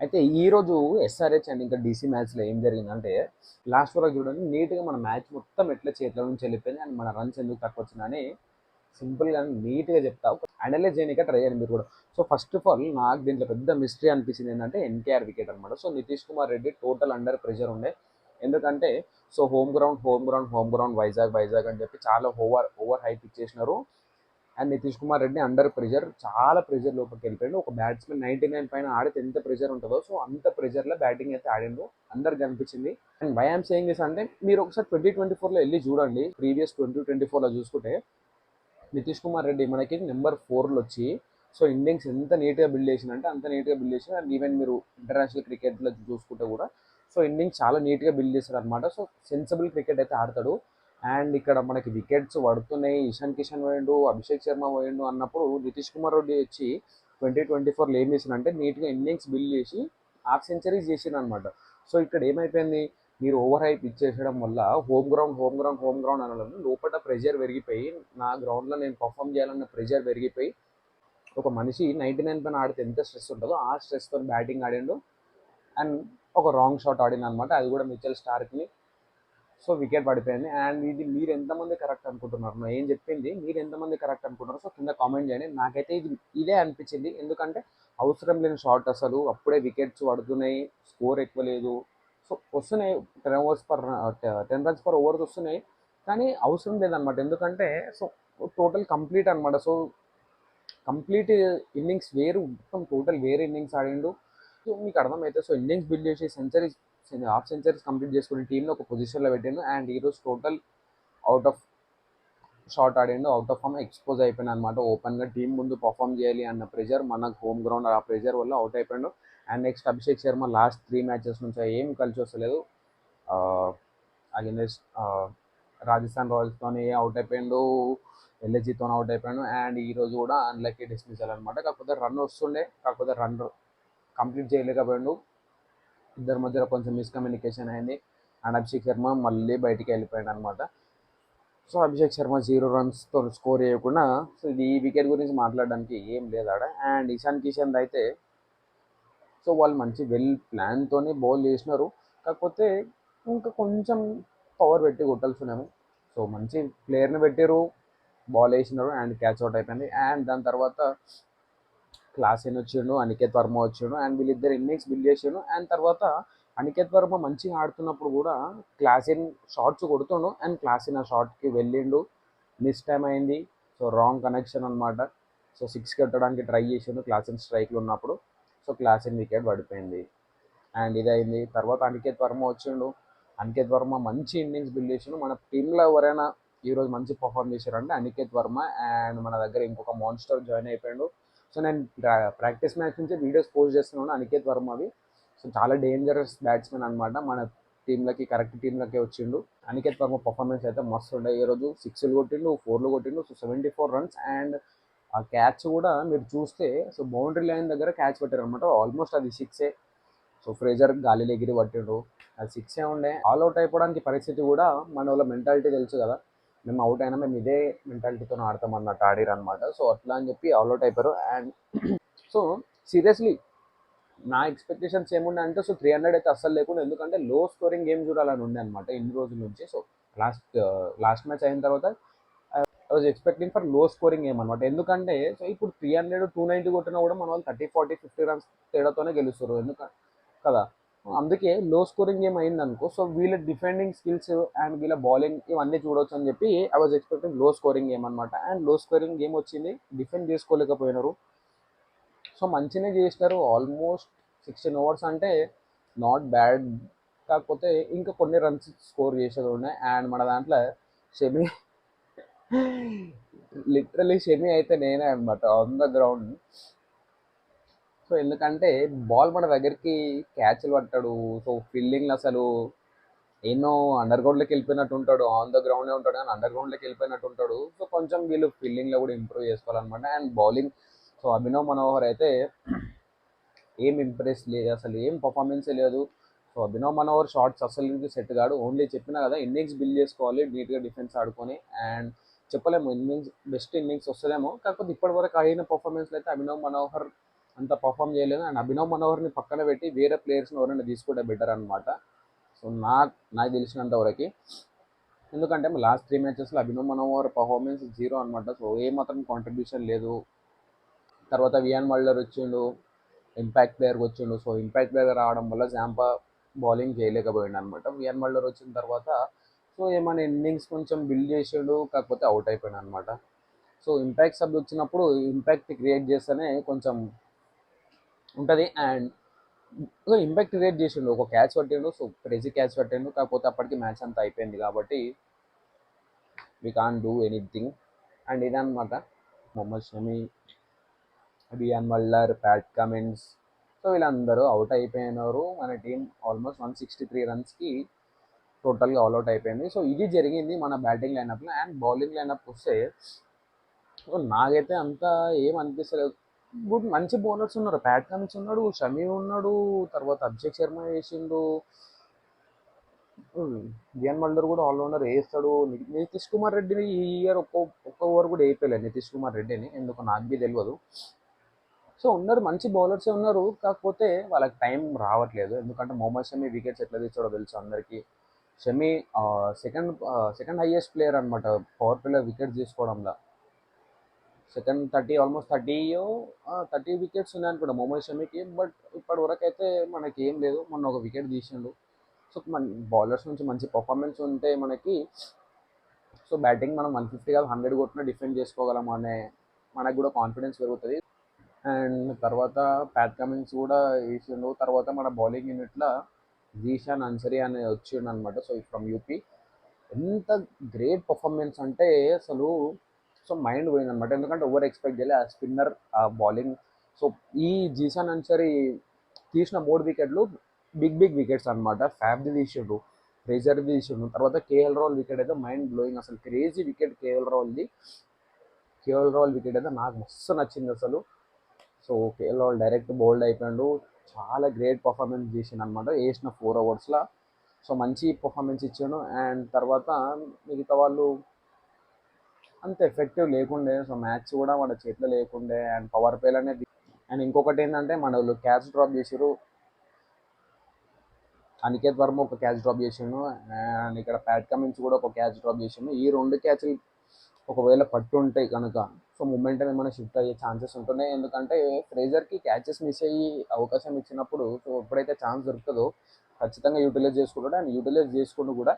అయితే ఈరోజు SRH and ఇంకా డీసీ మ్యాచ్లో ఏం జరిగిందంటే లాస్ట్ వరకు చూడండి నీట్గా మన మ్యాచ్ మొత్తం ఎట్లా చేతిలో నుంచి వెళ్ళిపోయింది అండ్ మన రన్స్ ఎందుకు తక్కువ వచ్చిందని సింపుల్గా నీట్గా చెప్తా అనలైజ్ చేయడానికి ట్రై చేయండి మీరు కూడా. సో ఫస్ట్ ఆఫ్ ఆల్ నాకు దీంట్లో పెద్ద మిస్టరీ అనిపించింది ఏంటంటే ఎన్కేఆర్ వికెట్ అనమాట. So Nitish Kumar Reddy total under pressure ఉండే. ఎందుకంటే సో హోమ్ గ్రౌండ్ వైజాగ్ అని చెప్పి చాలా ఓవర్ హైప్ ఇచ్చేసినారు. And Nitish Kumar Reddy under pressure చాలా ప్రెషర్ లోపలికి వెళ్ళిపోయాడు. ఒక బ్యాట్స్మెన్ 99 పైన ఆడితే ఎంత ప్రెషర్ ఉంటుందో సో అంత ప్రెషర్లో బ్యాటింగ్ అయితే ఆడిండు, అందరికి కనిపించింది. And why I'm saying this అంటే మీరు ఒకసారి 2024లో వెళ్ళి చూడండి, ప్రీవియస్ 2024లో చూసుకుంటే నితీష్ కుమార్ రెడ్డి మనకి నెంబర్ 4లో వచ్చి సో ఇన్నింగ్స్ ఎంత నీట్గా బిల్డ్ చేసిందంటే అంత నీట్గా బిల్డ్ చేసిన. అండ్ ఈవెన్ మీరు ఇంటర్నేషనల్ క్రికెట్లో చూసుకుంటే కూడా సో ఇన్నింగ్స్ చాలా నీట్గా బిల్డ్ చేశారు అనమాట. సో సెన్సిబుల్ క్రికెట్ అయితే ఆడతాడు. అండ్ ఇక్కడ మనకి వికెట్స్ పడుతున్నాయి, ఇషాన్ కిషన్ పోయిండు, అభిషేక్ శర్మ పోయిండు అన్నప్పుడు నితీష్ కుమార్ రెడ్డి వచ్చి 2024లో ఏం చేసిందంటే నీట్గా ఇన్నింగ్స్ బిల్డ్ చేసి హాఫ్ సెంచరీస్ చేసిండు అనమాట. సో ఇక్కడ ఏమైపోయింది, మీరు ఓవర్ హైప్ ఇచ్చేసడం వల్ల హోమ్ గ్రౌండ్ అనడం లోపల ప్రెషర్ పెరిగిపోయి నా గ్రౌండ్లో నేను పర్ఫామ్ చేయాలన్న ప్రెషర్ పెరిగిపోయి ఒక మనిషి 99 పైన ఆడితే ఎంత స్ట్రెస్ ఉంటుందో ఆ స్ట్రెస్తో బ్యాటింగ్ ఆడిండు. అండ్ ఒక రాంగ్ షాట్ ఆడింది అనమాట, అది కూడా మిచెల్ స్టార్క్ని. సో వికెట్ పడిపోయింది. అండ్ ఇది మీరు ఎంతమంది కరెక్ట్ అనుకుంటున్నారు, నేను ఏం చెప్పింది మీరు ఎంతమంది కరెక్ట్ అనుకుంటున్నారు సో కింద కామెంట్ చేయండి. నాకైతే ఇదే అనిపించింది. ఎందుకంటే అవసరం లేని షాట్, అసలు అప్పుడే వికెట్స్ పడుతున్నాయి, స్కోర్ ఎక్కువ లేదు. సో వస్తున్నాయి 10 runs per overs వస్తున్నాయి, కానీ అవసరం లేదనమాట. ఎందుకంటే సో టోటల్ కంప్లీట్ అనమాట. సో కంప్లీట్ ఇన్నింగ్స్ వేరు, మొత్తం టోటల్ వేరే ఇన్నింగ్స్ ఆడిండు. సో మీకు అర్థమైతే సో ఇన్నింగ్స్ బిల్డ్ చేసి సెంచరీస్, హాఫ్ సెంచరీస్ కంప్లీట్ చేసుకుని టీంలో ఒక పొజిషన్లో పెట్టిండు. అండ్ ఈరోజు టోటల్ అవుట్ ఆఫ్ షాట్ ఆడిండు, అవుట్ ఆఫ్ ఫామ్ ఎక్స్పోజ్ అయిపోయింది అనమాట. ఓపెన్గా టీం ముందు పర్ఫామ్ చేయాలి అన్న ప్రెషర్, మనకు హోమ్ గ్రౌండ్ ఆ ప్రెషర్ వల్ల అవుట్ అయిపోయాడు. And next Abhishek Sharma last 3 matches నుంచి ఏం కలిసి వస్తలేదు. అగెన్స్ట్ రాజస్థాన్ రాయల్స్తోని అవుట్ అయిపోయాడు, ఎల్ఎస్జీతో అవుట్ అయిపోయాడు. అండ్ ఈరోజు కూడా అన్లక్కీ డిస్మిసల్ అనమాట. కాకపోతే రన్ వస్తుండే, కాకపోతే రన్ కంప్లీట్ చేయలేకపోయాడు. ఇద్దరి మధ్యలో కొంచెం మిస్కమ్యూనికేషన్ అయింది. అండ్ అభిషేక్ శర్మ మళ్ళీ బయటికి వెళ్ళిపోయాడు అనమాట. సో అభిషేక్ శర్మ 0 runsతో స్కోర్ చేయకుండా సో ఇది ఈ వికెట్ గురించి మాట్లాడడానికి ఏం లేదు ఆడ. అండ్ ఇషాన్ కిషన్ అయితే సో వాళ్ళు మంచి వెల్ ప్లాన్తోనే బౌల్ చేసినారు, కాకపోతే ఇంకా కొంచెం పవర్ పెట్టి కొట్టాల్సినాము. సో మంచి ప్లేయర్ని పెట్టారు, బాల్ వేసినారు అండ్ క్యాచ్ అవుట్ అయిపోయింది. అండ్ దాని తర్వాత క్లాసెన్ వచ్చిండు, అనికేత్ వర్మ వచ్చిండు అండ్ వీళ్ళిద్దరు ఇన్నింగ్స్ బిల్డ్ చేసిండు. అండ్ తర్వాత అనికేత్ వర్మ మంచిగా ఆడుతున్నప్పుడు కూడా క్లాసెన్ షాట్స్ కొడుతుండు అండ్ క్లాసెన్ ఆ షాట్కి వెళ్ళిండు, మిస్ టైం అయింది. సో రాంగ్ కనెక్షన్ అనమాట. సో 6 కొట్టడానికి ట్రై చేసిండు క్లాసెన్ స్ట్రైక్లో ఉన్నప్పుడు. సో క్లాసెన్ వికెట్ పడిపోయింది. అండ్ ఇది అయింది. తర్వాత అనికేత్ వర్మ వచ్చిండు, అనికేత్ వర్మ మంచి ఇన్నింగ్స్ బిల్డ్ చేసిండు. మన టీంలో ఎవరైనా ఈరోజు మంచి పర్ఫామ్ చేశారంటే అనికేత్ వర్మ. అండ్ మన దగ్గర ఇంకొక మాన్స్టర్ జాయిన్ అయిపోయాడు. సో నేను ప్రాక్టీస్ మ్యాచ్ నుంచి వీడియోస్ పోస్ట్ చేస్తున్నాను అనికేత్ వర్మవి. సో చాలా డేంజరస్ బ్యాట్స్మెన్ అనమాట, మన టీంలకి కరెక్ట్ టీంలకి వచ్చిండు. అనికేత్ వర్మ పర్ఫార్మెన్స్ అయితే మస్తు ఉండే. ఈరోజు 6లు కొట్టిండు, 4లు కొట్టిండు. So 74 runs. అండ్ ఆ క్యాచ్ కూడా మీరు చూస్తే సో బౌండరీ లైన్ దగ్గర క్యాచ్ పెట్టారు అనమాట, ఆల్మోస్ట్ అది 6. సో ఫ్రేజర్ గాలిలో ఎగిరి పట్టిండు, అది 6 ఉండే. ఆల్ అవుట్ అయిపోవడానికి పరిస్థితి కూడా మన వాళ్ళ మెంటాలిటీ తెలుసు కదా, మేము అవుట్ అయినా మేము ఇదే మెంటాలిటీతో ఆడతాం అన్నట్టు ఆడిరు అనమాట. సో అట్లా అని చెప్పి ఆల్ అవుట్ అయిపోయారు. అండ్ సో సీరియస్లీ నా ఎక్స్పెక్టేషన్స్ ఏముండే అంటే సో 300 అయితే అస్సలు లేకుండా, ఎందుకంటే లో స్కోరింగ్ గేమ్ చూడాలని ఉండే అనమాట ఇన్ని రోజుల నుంచి. సో లాస్ట్ మ్యాచ్ అయిన తర్వాత ఐ వాజ్ ఎక్స్పెక్టింగ్ ఫర్ లో స్కోరింగ్ గేమ్ అనమాట. ఎందుకంటే సో ఇప్పుడు 300 290 కొట్టినా కూడా మన వాళ్ళు 30 40 50 runs తేడాతోనే గెలుస్తారు ఎందుకంటే కదా. అందుకే లో స్కోరింగ్ గేమ్ అయింది అనుకో సో వీళ్ళ డిఫెండింగ్ స్కిల్స్ అండ్ వీళ్ళ బౌలింగ్ ఇవన్నీ చూడొచ్చు అని చెప్పి ఐ వాజ్ ఎక్స్పెక్టింగ్ లో స్కోరింగ్ గేమ్ అనమాట. అండ్ లో స్కోరింగ్ గేమ్ వచ్చింది, డిఫెండ్ చేసుకోలేకపోయినారు. సో మంచిగానే చేసినారు, ఆల్మోస్ట్ 16 overs అంటే నాట్ బ్యాడ్. కాకపోతే ఇంకా కొన్ని రన్స్ స్కోర్ చేసేది ఉన్నాయి. అండ్ మన దాంట్లో షమి, లిటరలీ షమి అయితే నేనే అనమాట ఆన్ ద గ్రౌండ్. సో ఎందుకంటే బాల్ మన దగ్గరికి క్యాచ్లు పట్టాడు. సో ఫీల్డింగ్లో అసలు ఎన్నో అండర్ గ్రౌండ్లోకి వెళ్ళిపోయినట్టు ఉంటాడు, ఆన్ ద గ్రౌండే ఉంటాడు కానీ అండర్ గ్రౌండ్లోకి వెళ్ళిపోయినట్టు ఉంటాడు. సో కొంచెం వీళ్ళు ఫీల్డింగ్లో కూడా ఇంప్రూవ్ చేసుకోవాలన్నమాట. And bowling so Abhinav Manohar అయితే ఏం ఇంప్రెస్ లేదు, అసలు ఏం పర్ఫార్మెన్సే లేదు. సో అభినవ్ మనోహర్ షార్ట్స్ అసలు సెట్ కాడు. ఓన్లీ చెప్పినా కదా ఇన్నింగ్స్ బిల్డ్ చేసుకోవాలి నీట్గా డిఫెన్స్ ఆడుకొని. అండ్ చెప్పలేము ఇన్నింగ్స్ బెస్ట్ ఇన్నింగ్స్ వస్తుందేమో, కాకపోతే ఇప్పటివరకు ఆడిన పర్ఫార్మెన్స్లో అయితే అభినవ్ మనోహర్ అంత పర్ఫామ్ చేయలేదు. అండ్ అభినవ్ మనోహర్ని పక్కన పెట్టి వేరే ప్లేయర్స్ని ఎవరైనా తీసుకుంటే బెటర్ అనమాట. సో నాకు తెలిసినంత వరకు, ఎందుకంటే లాస్ట్ 3 మ్యాచెస్లో అభినవ్ మనోహర్ పర్ఫార్మెన్స్ జీరో అనమాట. సో ఏమాత్రం కాంట్రిబ్యూషన్ లేదు. తర్వాత వియాన్ మల్డర్ వచ్చిండు, ఇంపాక్ట్ ప్లేయర్కి వచ్చిండు. సో ఇంపాక్ట్ ప్లేయర్ రావడం వల్ల జాంపా బౌలింగ్ చేయలేకపోయిండు అనమాట. వియాన్ మల్డర్ వచ్చిన తర్వాత సో ఏమైనా ఇన్నింగ్స్ కొంచెం బిల్డ్ చేసాడు, కాకపోతే అవుట్ అయిపోయాడు అనమాట. సో ఇంపాక్ట్ సబ్ వచ్చినప్పుడు ఇంపాక్ట్ క్రియేట్ చేస్తేనే కొంచెం ఉంటుంది. అండ్ ఇంపాక్ట్ క్రియేట్ చేసిండు, ఒక క్యాచ్ పట్టిండు. సో క్రేజీ క్యాచ్ పట్టిండు, కాకపోతే అప్పటికి మ్యాచ్ అంతా అయిపోయింది కాబట్టి we can do anything. And ఇదన్నమాట Mohammed Shami, Wiaan Mulder, Pat Cummins, so వీళ్ళందరూ అవుట్ అయిపోయినారు. మన టీం ఆల్మోస్ట్ 163 రన్స్కి టోటల్గా ఆల్అౌట్ అయిపోయింది. సో ఇది జరిగింది మన బ్యాటింగ్ లైనప్లో. అండ్ బౌలింగ్ లైనప్ వస్తే నాకైతే అంతా ఏం అనిపిస్తలేదు. గుడ్ మంచి బౌలర్స్ ఉన్నారు, ప్యాట్ కమిన్స్ ఉన్నాడు, షమీ ఉన్నాడు, తర్వాత అభిషేక్ శర్మ వేసిండు, వియాన్ మల్డర్ కూడా ఆల్రౌండర్ వేస్తాడు. నితీష్ కుమార్ రెడ్డిని ఈ ఇయర్ ఒక్క ఓవర్ కూడా వేయలేదు నితీష్ కుమార్ రెడ్డిని, ఎందుకు నాకు బి తెలియదు. సో ఉన్నారు, మంచి బౌలర్సే ఉన్నారు, కాకపోతే వాళ్ళకి టైం రావట్లేదు. ఎందుకంటే మొహమ్మద్ షమీ వికెట్స్ ఎట్లా తీసాడో తెలుసు అందరికీ. షమీ సెకండ్ హైయెస్ట్ ప్లేయర్ అనమాట పవర్ ప్లేలో వికెట్స్ తీసుకోవడంలో. సెకండ్ ఆల్మోస్ట్ 30 వికెట్స్ ఉన్నాయనుకుంటా మొహమ్మద్ షమీకి. బట్ ఇప్పటి వరకు అయితే మనకి ఏం లేదు, మొన్న ఒక వికెట్ తీసిండు. సో మన బౌలర్స్ నుంచి మంచి పర్ఫార్మెన్స్ ఉంటే మనకి, సో బ్యాటింగ్ మనం 150 కాదు 100 కొట్టినా డిఫెండ్ చేసుకోగలం అనే మనకు కూడా కాన్ఫిడెన్స్ పెరుగుతుంది. అండ్ తర్వాత ప్యాట్ కమిన్స్ కూడా వేసిండు. తర్వాత మన బౌలింగ్ యూనిట్లో జీషాన్ అన్సరీ అని వచ్చిండు అనమాట. సో ఫ్రమ్ యూపీ, ఎంత గ్రేట్ పర్ఫార్మెన్స్ అంటే అసలు సో మైండ్ పోయింది అనమాట. ఎందుకంటే ఓవర్ ఎక్స్పెక్ట్ చేయలే ఆ స్పిన్నర్, ఆ బౌలింగ్. సో ఈ జీషాన్ అన్సరీ తీసిన 3 వికెట్లు బిగ్ వికెట్స్ అనమాట. ఫ్యాబ్ది తీసిండు, ఫ్రేజర్ది తీసిండు, తర్వాత కేఎల్ రాహుల్ వికెట్ అయితే మైండ్ బ్లోయింగ్, అసలు crazy wicket KL Rahul wicket అయితే నాకు మస్తు నచ్చింది అసలు. So KL Rahul direct bowled అయిపోయాడు, చాలా గ్రేట్ పర్ఫార్మెన్స్ చేసిండు అనమాట వేసిన 4 ఓవర్స్లో. సో మంచి పర్ఫార్మెన్స్ ఇచ్చాడు. అండ్ తర్వాత మిగతా వాళ్ళు అంత ఎఫెక్టివ్ లేకుండే, సో మ్యాచ్ కూడా మన చేతిలో లేకుండే. And power ప్లేలోనే. అండ్ ఇంకొకటి ఏంటంటే మన వాళ్ళు క్యాచ్ డ్రాప్ చేసారు, అనికేత్ వర్మ ఒక క్యాచ్ డ్రాప్ చేసిండు, అండ్ ఇక్కడ ప్యాట్ కమిన్స్ కూడా ఒక క్యాచ్ డ్రాప్ చేసిండు. ఈ 2 క్యాచ్లు ఒకవేళ పట్టుంటాయి కనుక సో మొమెంటం ఏమైనా షిఫ్ట్ అయ్యే ఛాన్సెస్ ఉంటున్నాయి. ఎందుకంటే ఫ్రేజర్కి క్యాచెస్ మిస్ అయ్యి అవకాశం ఇచ్చినప్పుడు సో ఎప్పుడైతే ఛాన్స్ దొరుకుతుందో ఖచ్చితంగా యూటిలైజ్ చేసుకుంటాడు. అండ్ యూటిలైజ్ చేసుకుంటూ కూడా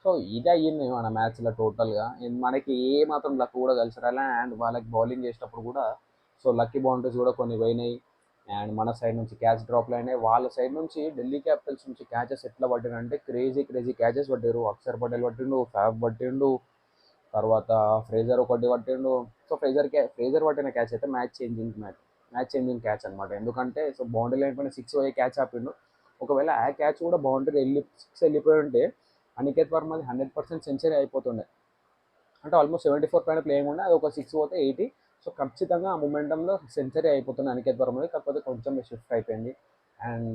సో ఇది అయ్యింది మన మ్యాచ్లో టోటల్గా. మనకి ఏ మాత్రం లక్ కూడా కలిసి రాలే. అండ్ వాళ్ళకి బౌలింగ్ చేసేటప్పుడు కూడా సో లక్కీ బౌండరీస్ కూడా కొన్ని పోయినాయి. అండ్ మన సైడ్ నుంచి క్యాచ్ డ్రాప్లు అయినాయి, వాళ్ళ సైడ్ నుంచి ఢిల్లీ క్యాపిటల్స్ నుంచి క్యాచెస్ ఎట్లా పట్టినంటే క్రేజీ క్యాచెస్ పట్టారు. అక్షర్ పటేల్ పట్టిండు, ఫ్యాబ్ పట్టిండు, తర్వాత ఫ్రేజర్ ఒకటి పట్టిండు. సో ఫ్రేజర్ పట్టిన క్యాచ్ అయితే మ్యాచ్ చేంజింగ్ క్యాచ్ అనమాట. ఎందుకంటే సో బౌండరీ లైన్ పైన 6 పోయే క్యాచ్ ఆపిండు. ఒకవేళ ఆ క్యాచ్ కూడా బౌండరీ 6 వెళ్ళిపోయి ఉంటే అనికేత్ వర్మది 100% సెంచరీ అయిపోతుండే. అంటే ఆల్మోస్ట్ 74 పైన ప్లేయింగ్ ఉండే, అది ఒక 6 పోతే 80. సో ఖచ్చితంగా ఆ మూమెంటంలో సెంచరీ అయిపోతుంది అనికేత్ వర్మది, కాకపోతే కొంచెం షిఫ్ట్ అయిపోయింది. అండ్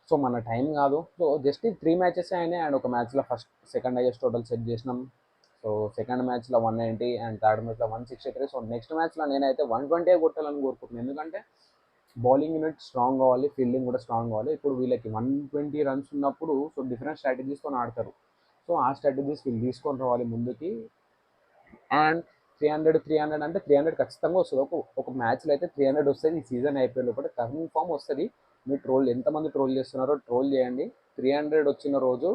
సో మన టైం కాదు. సో జస్ట్ 3 మ్యాచెస్ అయినాయి. అండ్ ఒక మ్యాచ్లో సెకండ్ హైయెస్ట్ టోటల్ సెట్ చేసినాం. సో సెకండ్ మ్యాచ్లో 190 అండ్ థర్డ్ మ్యాచ్లో 163. సో నెక్స్ట్ మ్యాచ్లో నేనైతే 120 కొట్టాలని కోరుకుంటున్నాను. ఎందుకంటే బౌలింగ్ యూనిట్ స్ట్రాంగ్ కావాలి, ఫీల్డింగ్ కూడా స్ట్రాంగ్ కావాలి. ఇప్పుడు వీళ్ళకి 120 రన్స్ ఉన్నప్పుడు సో డిఫరెంట్ స్ట్రాటజీస్తో ఆడతారు. సో ఆ స్ట్రాటజీస్ వీళ్ళు తీసుకొని రావాలి ముందుకి. అండ్ 300 అంటే 300 ఖచ్చితంగా వస్తుంది. ఒక మ్యాచ్లో అయితే 300 వస్తుంది. ఈ సీజన్ అయిపోయే లోపల కన్ఫామ్ వస్తుంది. మీరు ఎంతమంది ట్రోల్ చేస్తున్నారో ట్రోల్ చేయండి. 300 వచ్చిన రోజు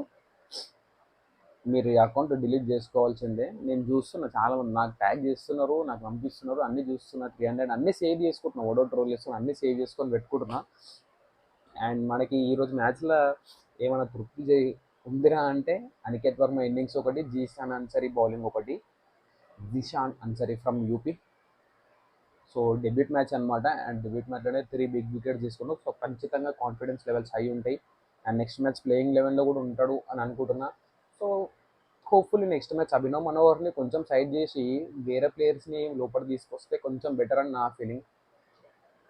మీరు ఈ అకౌంట్ డిలీట్ చేసుకోవాల్సిందే. నేను చూస్తున్నా చాలామంది నాకు ట్యాగ్ చేస్తున్నారు, నాకు పంపిస్తున్నారు, అన్నీ చూస్తున్నా. 300 అన్నీ సేవ్ చేసుకుంటున్నా, ఓడో ట్రోల్ చేస్తున్నా, అన్నీ సేవ్ చేసుకొని పెట్టుకుంటున్నా. అండ్ మనకి ఈరోజు మ్యాచ్లో ఏమైనా తృప్తి ఉందిరా అంటే అనికేత్ వర్మ ఇన్నింగ్స్ ఒకటి, జీషాన్ అన్సరీ బౌలింగ్ ఒకటి. Zeeshan Ansari from UP. So debut match అనమాట. అండ్ డెబ్యూట్ మ్యాచ్లోనే 3 బిగ్ వికెట్స్ తీసుకున్నాం. సో ఖచ్చితంగా కాన్ఫిడెన్స్ లెవెల్స్ హై ఉంటాయి. అండ్ నెక్స్ట్ మ్యాచ్ ప్లేయింగ్ లెవెన్లో కూడా ఉంటాడు అని అనుకుంటున్నా. So hopefully next match Abhinav మనోహర్ని కొంచెం సైడ్ చేసి వేరే ప్లేయర్స్ని లోపల తీసుకొస్తే కొంచెం బెటర్ అని నా ఫీలింగ్.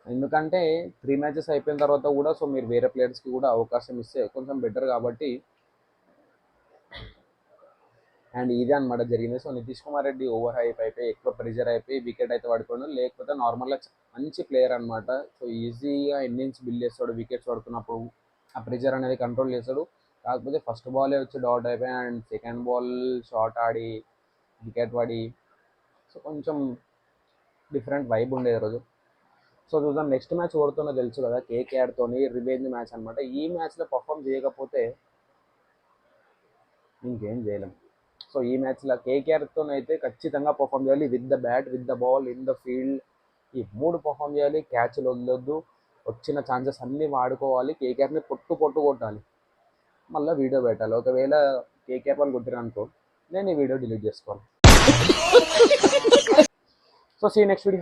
ఎందుకంటే 3 మ్యాచెస్ అయిపోయిన తర్వాత కూడా సో మీరు వేరే ప్లేయర్స్కి కూడా అవకాశం ఇస్తే కొంచెం బెటర్. కాబట్టి అండ్ ఇదే అనమాట జరిగింది. So Nitish Kumar Reddy over hype అయిపోయి ఎక్కువ ప్రెజర్ అయిపోయి వికెట్ అయితే పడిపోయాడు. లేకపోతే నార్మల్గా మంచి ప్లేయర్ అనమాట. సో ఈజీగా ఇన్నింగ్స్ బిల్ చేస్తాడు వికెట్స్ పడుతున్నప్పుడు. ఆ ప్రెజర్ అనేది కంట్రోల్ చేస్తాడు. కాకపోతే ఫస్ట్ బాలే వచ్చి డౌట్ అయిపోయి and second ball shot Audi wicket పడి సో కొంచెం డిఫరెంట్ వైబ్ ఉండేది రోజు. సో చూద్దాం నెక్స్ట్ మ్యాచ్ ఓడుతుందో తెలుసు కదా, కేకేఆర్తోని రివెంజ్ మ్యాచ్ అనమాట. ఈ మ్యాచ్లో పర్ఫామ్ చేయకపోతే ఇంకేం చేయలేం. సో ఈ మ్యాచ్లో కేకేఆర్తో అయితే ఖచ్చితంగా పర్ఫామ్ చేయాలి. With the bat, with the ball, in the field, ఈ మూడు పర్ఫామ్ చేయాలి. క్యాచ్లు వదలొద్దు, వచ్చిన ఛాన్సెస్ అన్నీ వాడుకోవాలి. కేకేఆర్ని పొట్టు పొట్టు కొట్టాలి. మళ్ళీ వీడియో పెట్టాలి. ఒకవేళ కేకేఆర్ వాళ్ళు కొట్టిరు అనుకో, నేను ఈ వీడియో డిలీట్ చేసుకోవాలి. So see next video.